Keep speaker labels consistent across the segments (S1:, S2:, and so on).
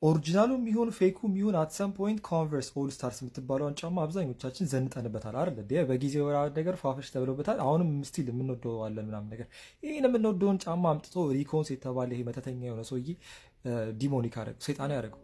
S1: ኦሪጂናሉም ይሁን ፌኩም ይሁን አት ሰም ፖይንት ኮንቨርስ ኦል ስታርስ የምትባለውን ጫማ አብዛኞቻችን ዘንጠንበታል አይደል? በጊዜው ነገር ፋፈሽ ተብሎበታል። አሁንም ስቲል የምንወደዋለን ምናምን ነገር ይህን የምንወደውን ጫማ አምጥቶ ሪኮንስ የተባለ ይሄ መተተኛ የሆነ ሰውዬ ዲሞኒክ አደረገው፣ ሰይጣን ያደረገው።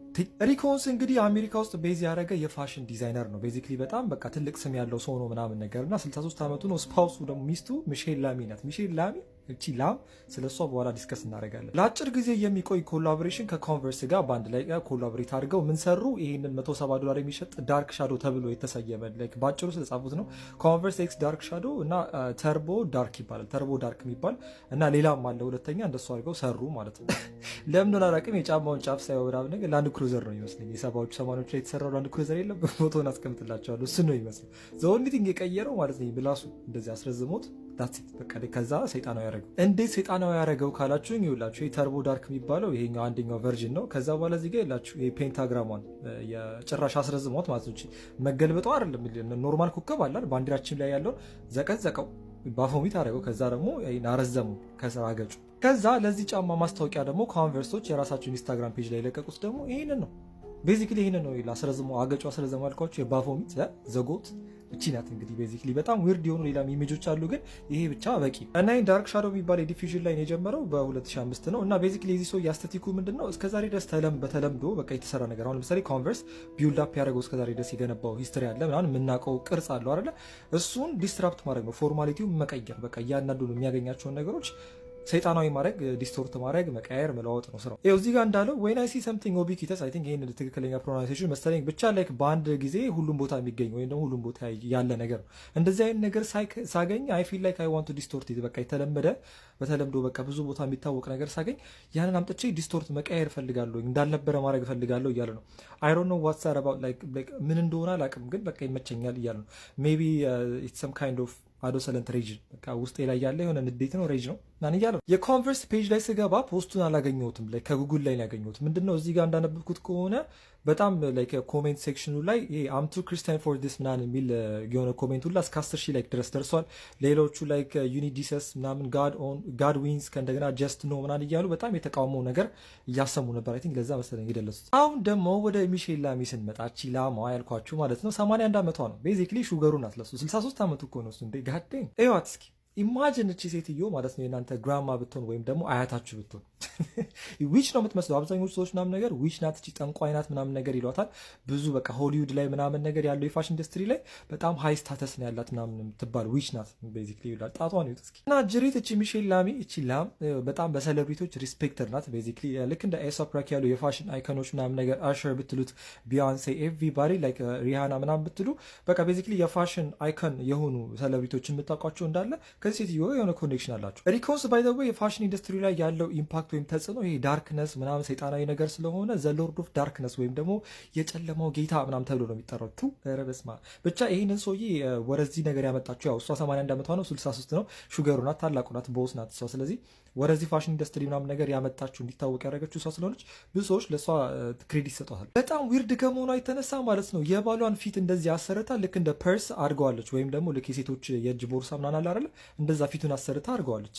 S1: ሪኮንስ እንግዲህ አሜሪካ ውስጥ ቤዝ ያደረገ የፋሽን ዲዛይነር ነው። ቤዚክሊ በጣም በቃ ትልቅ ስም ያለው ሰው ነው ምናምን ነገር እና 63 ዓመቱ ነው። ስፓውሱ ደግሞ ሚስቱ ሚሼል ላሚ ናት። ሚሼል ላሚ እቺ ላም ስለ እሷ በኋላ ዲስከስ እናደርጋለን። ለአጭር ጊዜ የሚቆይ ኮላቦሬሽን ከኮንቨርስ ጋር በአንድ ላይ ኮላቦሬት አድርገው ምን ሰሩ? ይህንን $170 የሚሸጥ ዳርክ ሻዶ ተብሎ የተሰየመ በአጭሩ ስለጻፉት ነው። ኮንቨርስ ኤክስ ዳርክ ሻዶ እና ተርቦ ዳርክ ይባላል። ተርቦ ዳርክ የሚባል እና ሌላም አለ ሁለተኛ፣ እንደሱ አድርገው ሰሩ ማለት ነው። ለምን አላውቅም። የጫማውን ጫፍ ሳይወራብ ነገር ላንድ ክሩዘር ነው ይመስለኝ። የሰባዎቹ ሰማኖች ላይ የተሰራው ላንድ ክሩዘር የለም፣ ፎቶን አስቀምጥላቸዋለሁ። እሱ ነው ይመስል ዘኦንሊቲንግ የቀየረው ማለት ነው። ብላሱ እንደዚህ አስረዝሞት በቃ ከዛ ሰይጣናዊ ያደረገው። እንዴት ሰይጣናዊ ያደረገው ካላችሁኝ፣ ይኸውላችሁ የተርቦ ዳርክ የሚባለው ይሄኛው አንደኛው ቨርዥን ነው። ከዛ በኋላ እዚህ ጋር ይላችሁ የፔንታግራሟን የጭራሽ አስረዝሟት ማለት ነው። መገልበጠው አይደለም ኖርማል ኮከብ አላል ባንዲራችን ላይ ያለውን ዘቀዘቀው ባፎሚት አደረገው። ከዛ ደግሞ አረዘሙ ከስራ ገጩ። ከዛ ለዚህ ጫማ ማስታወቂያ ደግሞ ኮንቨርሶች የራሳቸው ኢንስታግራም ፔጅ ላይ የለቀቁት ደግሞ ይሄንን ነው። ቤዚክሊ ይሄንን ነው አስረዝሞ አገጩ አስረዘሙ አልኳችሁ። የባፎሚት ዘጎት እቺ ናት እንግዲህ ቤዚክሊ በጣም ዊርድ የሆኑ ሌላም ኢሜጆች አሉ፣ ግን ይሄ ብቻ በቂ እና ዳርክ ሻዶ የሚባል የዲፊዥን ላይ የጀመረው በ2005 ነው። እና ቤዚክሊ የዚህ ሰው የአስተቲኩ ምንድን ነው እስከዛሬ ድረስ በተለምዶ በቃ የተሰራ ነገር። አሁን ለምሳሌ ኮንቨርስ ቢውልድ አፕ ያደረገው እስከዛሬ ድረስ የገነባው ሂስትሪ አለ ምናምን የምናውቀው ቅርጽ አለው አይደለ? እሱን ዲስትራፕት ማድረግ ነው፣ ፎርማሊቲው መቀየር። በቃ እያንዳንዱ የሚያገኛቸውን ነገሮች ሰይጣናዊ ማድረግ፣ ዲስቶርት ማድረግ፣ መቀየር፣ መለዋወጥ ነው ስራው። ይኸው እዚህ ጋር እንዳለው when I see something ubiquitous I think ይሄን ትክክለኛ ፕሮናንሴሽን መሰለኝ ብቻ ላይክ በአንድ ጊዜ ሁሉም ቦታ የሚገኝ ወይም ደግሞ ሁሉም ቦታ ያለ ነገር ነው። እንደዚህ አይነት ነገር ሳገኝ I feel like I want to distort it። በቃ የተለመደ በተለምዶ በቃ ብዙ ቦታ የሚታወቅ ነገር ሳገኝ ያንን አምጥቼ ዲስቶርት መቀየር እፈልጋለሁ፣ እንዳልነበረ ማድረግ እፈልጋለሁ እያለ ነው። I don't know what's that about like ምን እንደሆነ አላውቅም፣ ግን በቃ ይመቸኛል እያለ ነው። maybe it's some kind of አዶሰለንት ሬጅ በቃ ውስጤ ላይ ያለ የሆነ ንዴት ነው፣ ሬጅ ነው ናን እያለው። የኮንቨርስ ፔጅ ላይ ስገባ ፖስቱን አላገኘሁትም፣ ላይ ከጉጉል ላይ ያገኘሁት ምንድነው እዚህ ጋር እንዳነበብኩት ከሆነ በጣም ላይ ኮሜንት ሴክሽኑ ላይ ይሄ አም ቱ ክርስቲያን ፎር ዲስ ምናምን የሚል የሆነ ኮሜንት ሁላ እስከ 10,000 ላይክ ድረስ ደርሷል። ሌሎቹ ላይክ ዩኒዲሰስ ምናምን ጋድ ዊንስ ከእንደገና ጀስት ኖ ምናምን እያሉ በጣም የተቃውመው ነገር እያሰሙ ነበር። አይ ቲንክ ለዛ መሰለኝ የደለሱት። አሁን ደግሞ ወደ ሚሼል ላሚ ስንመጣ ቺላማ ያልኳችሁ ማለት ነው 81 ዓመቷ ነው። ቤዚክሊ ሹገሩ ናት ለሱ 63 ዓመቱ እኮ ነው እሱ። እንዴ ጋዴን እዩዋት እስኪ ኢማጂን እቺ ሴትዮ ማለት ነው የእናንተ ግራማ ብትሆን ወይም ደግሞ አያታችሁ ብትሆን ዊች ነው የምትመስለው። አብዛኞቹ ሰዎች ምናምን ነገር ዊች ናት እቺ ጠንቋይ ናት ምናምን ነገር ይሏታል። ብዙ በቃ ሆሊውድ ላይ ምናምን ነገር ያለው የፋሽን ኢንዱስትሪ ላይ በጣም ሃይ ስታተስ ነው ያላት ምናምን የምትባል ዊች ናት ቤዚክሊ ይላል። ጣቷን ይውጥ እስኪ እና ጅሪት እቺ ሚሼል ላሚ እቺ ላም በጣም በሴሌብሪቲዎች ሪስፔክተድ ናት። ቤዚክሊ ልክ እንደ ኤሳፕ ሮኪ ያሉ የፋሽን አይኮኖች ምናምን ነገር አሸር ብትሉት ቢዮንሴ ኤቭሪባዲ ላይክ ሪሃና ምናምን ብትሉ በቃ ቤዚክሊ የፋሽን አይኮን የሆኑ ሴሌብሪቲዎች የምታውቋቸው እንዳለ ከዚህ ሴትዮ የሆነ ኮኔክሽን አላቸው። ሪኮንስ ባይ ዘ ዌይ የፋሽን ኢንዱስትሪ ላይ ያለው ኢምፓክት ወይም ተጽዕኖ ይሄ ዳርክነስ ምናምን ሰይጣናዊ ነገር ስለሆነ ዘ ሎርድ ኦፍ ዳርክነስ ወይም ደግሞ የጨለማው ጌታ ምናምን ተብሎ ነው የሚጠራው። ቱ ረበስማ ብቻ ይህንን ሰውዬ ወደዚህ ነገር ያመጣቸው ያው እሷ 81 ዓመቷ ነው፣ 63 ነው። ሹገሩ ናት፣ ታላቁ ናት፣ ቦስ ናት እሷ። ስለዚህ ወደዚህ ፋሽን ኢንዱስትሪ ምናምን ነገር ያመጣችሁ እንዲታወቅ ያደረገችው እሷ ስለሆነች ብዙ ሰዎች ለእሷ ክሬዲት ይሰጧታል። በጣም ዊርድ ከመሆኗ የተነሳ ማለት ነው የባሏን ፊት እንደዚህ አሰርታ ልክ እንደ ፐርስ አድርገዋለች፣ ወይም ደግሞ ልክ የሴቶች የእጅ ቦርሳ ምናምን አለ አይደለ እንደዛ ፊቱን አሰርታ አድርገዋለች።